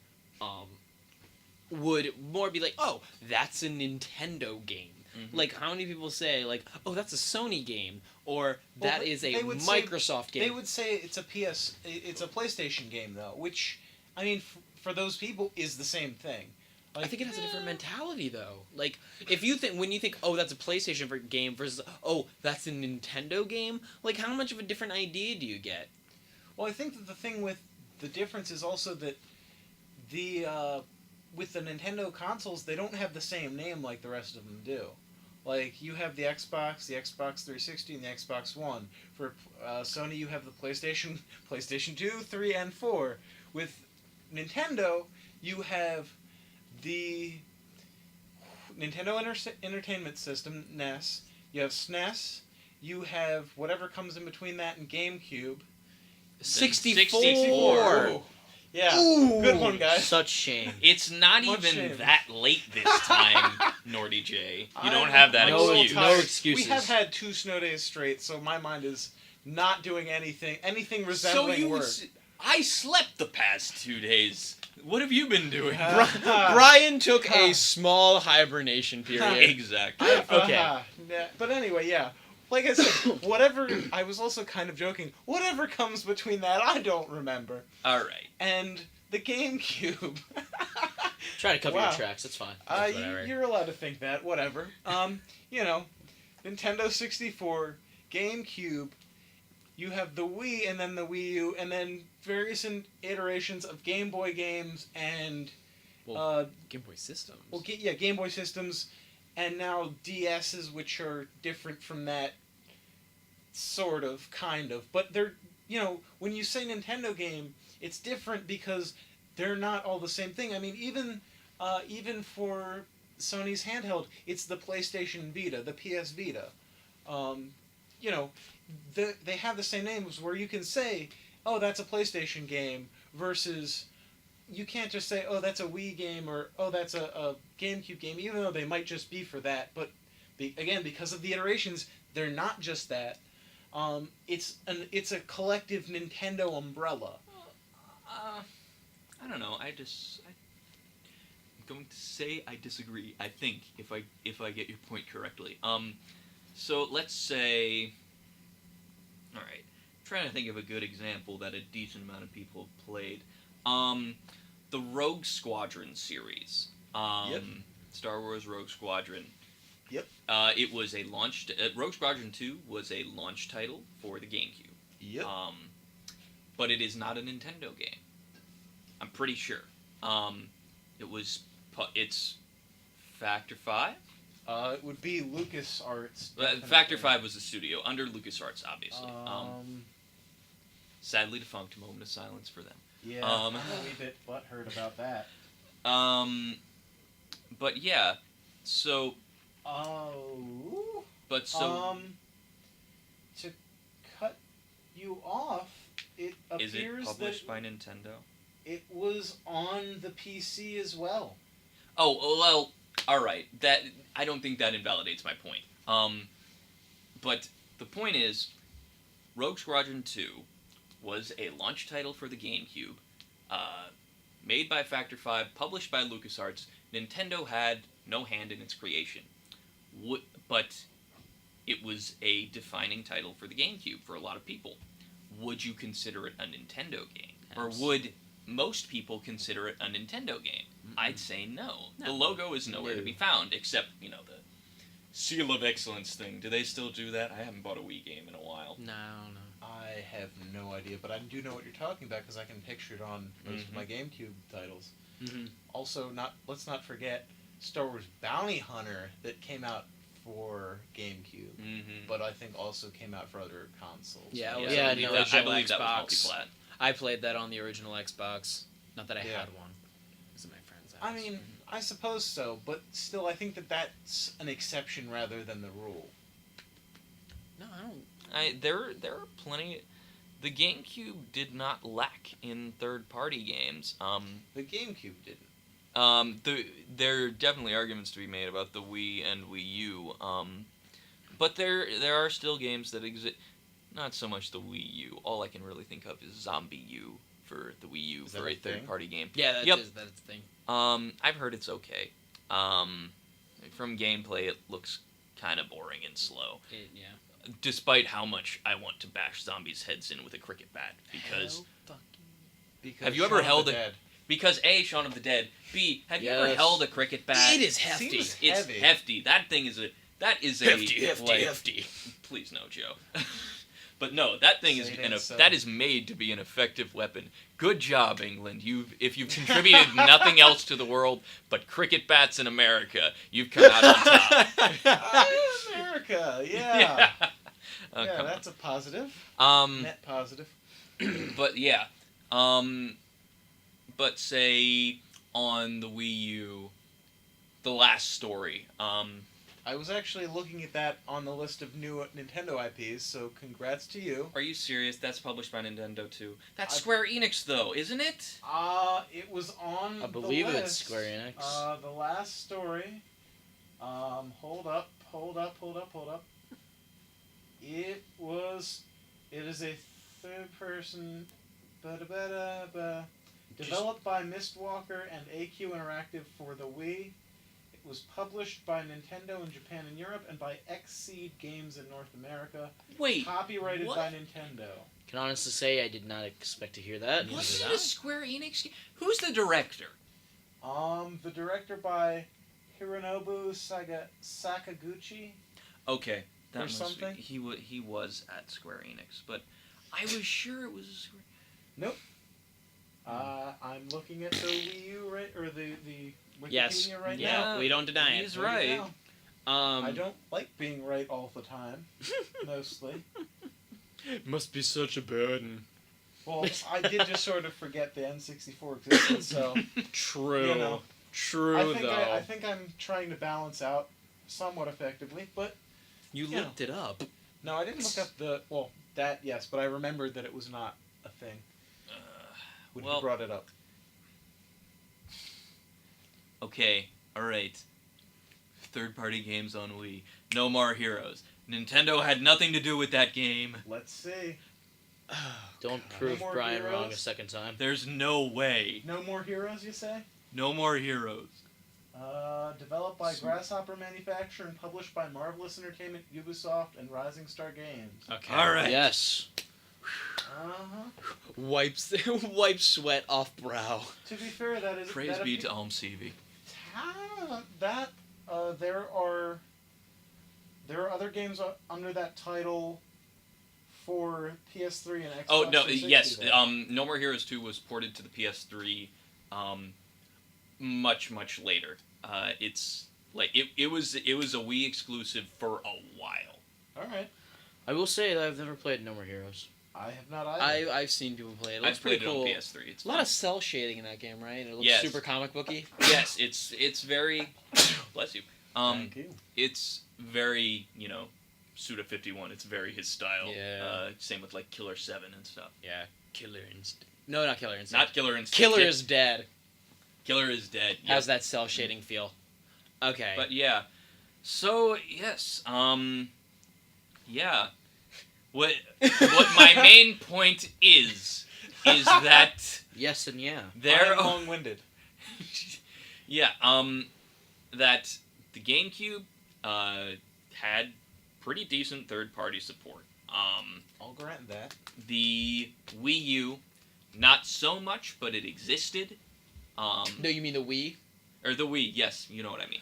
would more be like, oh, that's a Nintendo game. Mm-hmm. Like, how many people say, oh, that's a Sony game, or Well, that is a Microsoft game? They would say it's a PlayStation game though, which, I mean, for those people, is the same thing. I think it has a different mentality though. Like, when you think, oh, that's a PlayStation game versus, oh, that's a Nintendo game. Like, how much of a different idea do you get? Well, I think that the thing with the difference is also that with the Nintendo consoles, they don't have the same name like the rest of them do. Like, you have the Xbox 360, and the Xbox One. For Sony, you have the PlayStation 2, 3, and 4. With Nintendo, you have the Nintendo Entertainment System, NES. You have SNES. You have whatever comes in between that and GameCube. 64! Ooh. Yeah, Ooh. Good one, guys. Such shame. It's not Much even shame. that late this time, Nordy J. You don't have that I'm a little excuse. No tired. excuses. We have had 2 snow days straight, so my mind is not doing anything resembling work. I slept the past 2 days. What have you been doing? Brian took a small hibernation period. Exactly. Okay. But anyway, yeah. Like I said, whatever. I was also kind of joking. Whatever comes between that, I don't remember. All right. And the GameCube. Try to cover Wow. your tracks. That's fine. That's whatever. You're allowed to think that. Whatever. Nintendo 64, GameCube. You have the Wii, and then the Wii U, and then various iterations of Game Boy games and Game Boy systems. Game Boy systems, and now DSs, which are different from that, sort of, kind of. But they're, when you say Nintendo game, it's different because they're not all the same thing. I mean, even for Sony's handheld, it's the PlayStation Vita, the PS Vita. They have the same names where you can say, oh, that's a PlayStation game, versus you can't just say, oh, that's a Wii game, or oh, that's a GameCube game, even though they might just be for that. But again, because of the iterations, they're not just that. It's a collective Nintendo umbrella. I don't know. I'm going to say I disagree. I think if I get your point correctly. So let's say. All right. I'm trying to think of a good example that a decent amount of people have played. The Rogue Squadron series. Yep. Star Wars Rogue Squadron. Yep. It was a launch. Rogue Squadron 2 was a launch title for the GameCube. Yep. But it is not a Nintendo game. I'm pretty sure. It's Factor 5. It would be LucasArts. Factor 5 was the studio under LucasArts, obviously. Sadly defunct. Moment of silence for them. Yeah, I'm a wee bit butthurt about that. But yeah, so. Oh. But so. To cut you off, it Is appears it published that by Nintendo? it was on the PC as well. Oh, well, alright. That I don't think that invalidates my point. But the point is, Rogue Squadron 2 was a launch title for the GameCube, made by Factor 5, published by LucasArts. Nintendo had no hand in its creation. But it was a defining title for the GameCube for a lot of people. Would you consider it a Nintendo game? Or would most people consider it a Nintendo game? I'd say no. The logo is nowhere to be found, except, the Seal of Excellence thing. Do they still do that? I haven't bought a Wii game in a while. No. I have no idea, but I do know what you're talking about because I can picture it on most of my GameCube titles. Also, let's not forget Star Wars Bounty Hunter that came out for GameCube, but I think also came out for other consoles. Yeah, I believe that was Xbox. multi-plat. I played that on the original Xbox. Not that I had one. It was at my friend's house. I mean, I suppose so, but still, I think that's an exception rather than the rule. No, I don't. There are plenty. The GameCube did not lack in third-party games. The GameCube didn't. There are definitely arguments to be made about the Wii and Wii U. But there are still games that exist. Not so much the Wii U. All I can really think of is Zombie U for the Wii U for a third-party game. Yeah, that's the thing. I've heard it's okay. From gameplay, it looks kind of boring and slow. Despite how much I want to bash zombies' heads in with a cricket bat, because have you ever held a? Because A, Shaun of the Dead. B, have you ever held a cricket bat? It is hefty. It's hefty. That thing is hefty. Please no, Joe. But no, that thing that is made to be an effective weapon. Good job, England. If you've contributed nothing else to the world but cricket bats in America, you've come out on top. America, yeah. Yeah, that's a positive. Net positive. But yeah. But say on the Wii U, The Last Story. I was actually looking at that on the list of new Nintendo IPs, so congrats to you. Are you serious? That's published by Nintendo too. That's Square Enix though, isn't it? It was on I believe the list. it's Square Enix. The Last Story. Hold up. It is a third-person... Developed by Mistwalker and AQ Interactive for the Wii. It was published by Nintendo in Japan and Europe and by Xseed Games in North America. Wait, copyrighted by Nintendo. Can honestly say I did not expect to hear that. Wasn't it a Square Enix game? Who's the director? The director by Hironobu Sakaguchi. Okay, that or must something. He was at Square Enix, but I was sure it was a Square. Nope. I'm looking at the Wii U or the Wikipedia right yeah, now. We don't deny it. He's right. I don't like being right all the time, mostly. Must be such a burden. Well, I did just sort of forget the N64 existed, so... True. I think I'm trying to balance out somewhat effectively, but... You looked it up. No, I didn't look up the... Well, that, yes, but I remembered that it was not a thing. When you brought it up. Okay, alright. Third-party games on Wii. No More Heroes. Nintendo had nothing to do with that game. Let's see. Don't prove No More Brian Heroes? wrong a second time. There's no way. No More Heroes, you say? No More Heroes. Developed by Grasshopper Manufacturer and published by Marvelous Entertainment, Ubisoft, and Rising Star Games. Okay. Alright. Yes. Wipes sweat off brow. To be fair, that is... Praise be to Alm CV. There are other games under that title for PS3 and Xbox. Oh, no, 360 yes. though. No More Heroes 2 was ported to the PS3 much, much later. It's like it was a Wii exclusive for a while. Alright. I will say that I've never played No More Heroes. I have not either. I've seen people play it. It I looks played pretty it cool. on PS3. It's A lot of cell shading in that game, right? And it looks Yes. super comic booky. Yes, it's very... Bless you. Thank you. It's very, Suda 51. It's very his style. Yeah. Same with, like, Killer 7 and stuff. Yeah. Killer Instinct. No, not Killer Instinct. Not Killer Instinct. Killer is dead. Killer is dead. Yep. Has that cell shading feel. Okay. But, yeah. So, yes. Yeah. What my main point is is that Yes and yeah. there I'm long-winded. yeah, that the GameCube had pretty decent third-party support. I'll grant that. The Wii U, not so much, but it existed. No, you mean the Wii? Or the Wii, yes, you know what I mean.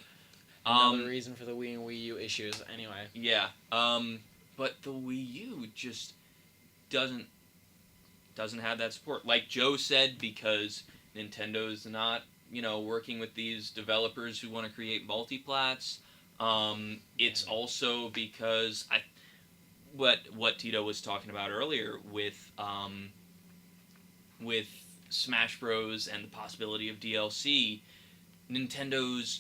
Another reason for the Wii and Wii U issues, anyway. Yeah, but the Wii U just doesn't have that support. Like Joe said, because Nintendo's not, working with these developers who want to create multiplats. It's also because what Tito was talking about earlier with Smash Bros. And the possibility of DLC, Nintendo's,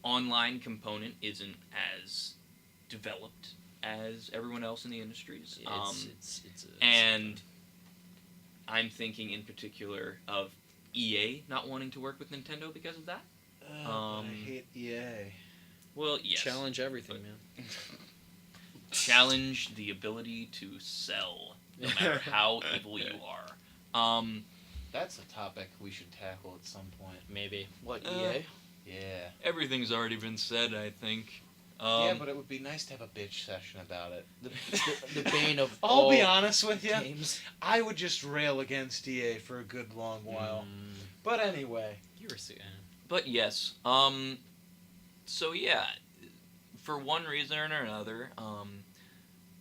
online component isn't as developed as everyone else in the industries. And I'm thinking in particular of EA not wanting to work with Nintendo because of that. I hate EA. Well, yes. Challenge everything, man. Challenge the ability to sell, no matter how evil you are. That's a topic we should tackle at some point. Maybe. What, EA? Yeah. Everything's already been said, I think. Yeah, but it would be nice to have a bitch session about it. The bane of I'll all be honest with you. games. I would just rail against EA for a good long while. But anyway. You were saying. But yes. So yeah, for one reason or another,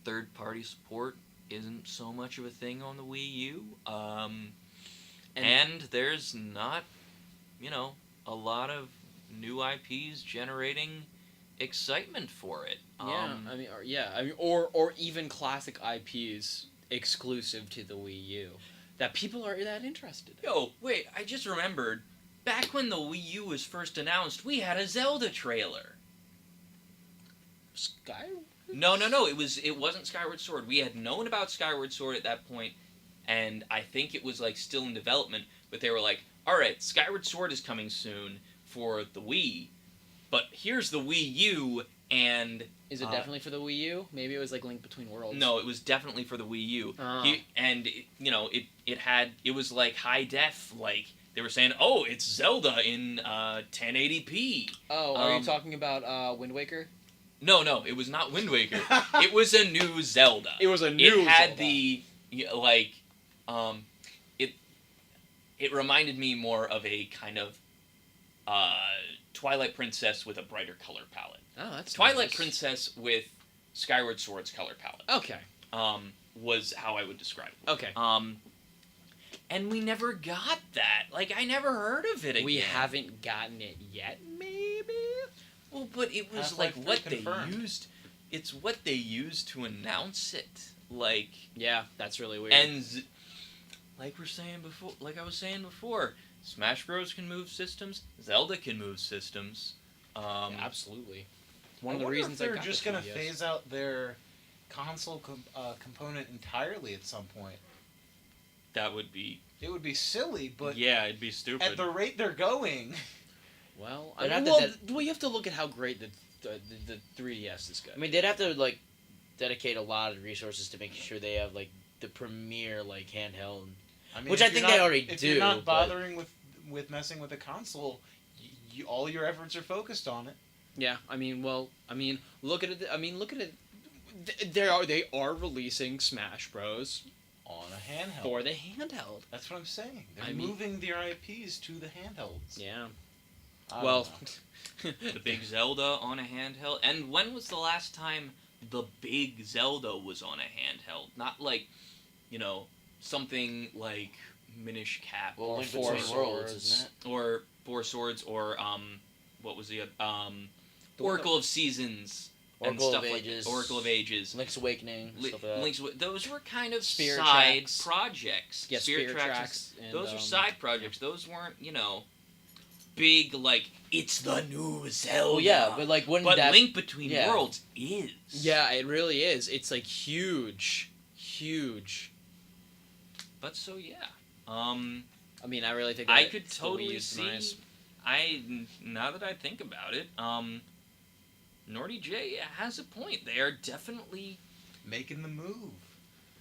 third-party support isn't so much of a thing on the Wii U. And there's not, a lot of new IPs generating excitement for it. Or even classic IPs exclusive to the Wii U that people are that interested in. Yo, wait, I just remembered, back when the Wii U was first announced, we had a Zelda trailer. No, it wasn't Skyward Sword. We had known about Skyward Sword at that point, and I think it was like still in development, but they were like, alright, Skyward Sword is coming soon for the Wii, but here's the Wii U, and... Is it definitely for the Wii U? Maybe it was like Link Between Worlds. No, it was definitely for the Wii U. Oh. It was like high def, like, they were saying, oh, it's Zelda in 1080p. Oh, are you talking about Wind Waker? No, it was not Wind Waker. It was a new Zelda. It was a new It had Zelda. It reminded me more of a kind of Twilight Princess with a brighter color palette. Oh, that's Twilight nice. Princess with Skyward Sword's color palette. Okay. Was how I would describe it. Okay. And we never got that. Like, I never heard of it again. We haven't gotten it yet, maybe? Well, but it was Half-Life like what 3 they confirmed. used. It's what they used to announce it. Like, Yeah, that's really weird. and like I was saying before, Smash Bros can move systems. Zelda can move systems. Yeah, absolutely. I One of the wonder reasons if I they're got just the gonna 3DS. phase out their console component entirely at some point. That would be It would be silly, but yeah, it'd be stupid. at the rate they're going, Well, They'd I have mean, to well, you have to look at how great the 3DS is good. I mean, they'd have to like dedicate a lot of resources to make sure they have like the premier like handheld. I mean, Which if I you're think not- they already if do, you're not but- bothering with messing with a console, all your efforts are focused on it. Yeah, look at it. Look at it. They are releasing Smash Bros. On a handheld. for the handheld. That's what I'm saying. They're I mean- moving their IPs to the handhelds. Yeah. I don't Well, know. The big Zelda on a handheld. And when was the last time the big Zelda was on a handheld? Not like, something like Minish Cap Well, Or Link Four Between Worlds, Swords. isn't it? or Four Swords or what was the The one Oracle of Seasons and Oracle of stuff like Ages. that. Oracle of Ages. Link's Awakening. Stuff like that. Link's those were kind of Spirit side Tracks. projects. Yeah, Spirit Tracks. Tracks. And, Those are side projects. Those weren't, big like it's the new Zelda. Well, yeah, but like wouldn't But that? Link Between yeah. Worlds is. Yeah, it really is. It's like huge. But so yeah. I mean, I really think I that could it's the Wii totally U's see. demise. Now that I think about it, Nordy J has a point. They are definitely Making the move.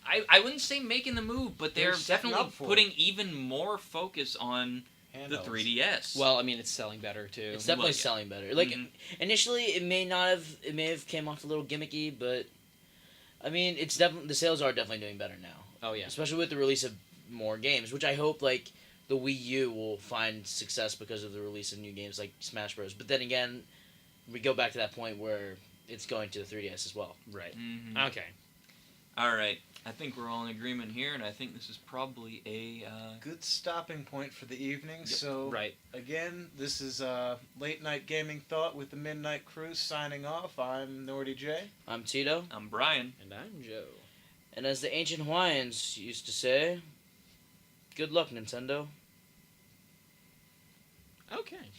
I wouldn't say making the move, but they're setting definitely up for putting even more focus on the Handhelds. 3DS. Well, I mean, it's selling better too. It's definitely Well, yeah. selling better. Like Mhm. initially, it may have came off a little gimmicky, but I mean, it's definitely the sales are definitely doing better now. Oh yeah. Especially with the release of more games, which I hope like the Wii U will find success because of the release of new games like Smash Bros. But then again, we go back to that point where it's going to the 3DS as well. Right. Mhm. Okay. All right. I think we're all in agreement here, and I think this is probably a Good stopping point for the evening. Yep. So Right. again, this is Late Night Gaming Thought with the Midnight Crew signing off. I'm Nordy J. I'm Tito, I'm Brian. And I'm Joe. and as the ancient Hawaiians used to say, good luck, Nintendo. Okay.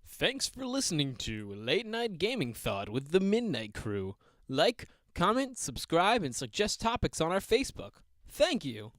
Thanks for listening to Late Night Gaming Thought with the Midnight Crew. Like, comment, subscribe, and suggest topics on our Facebook. Thank you.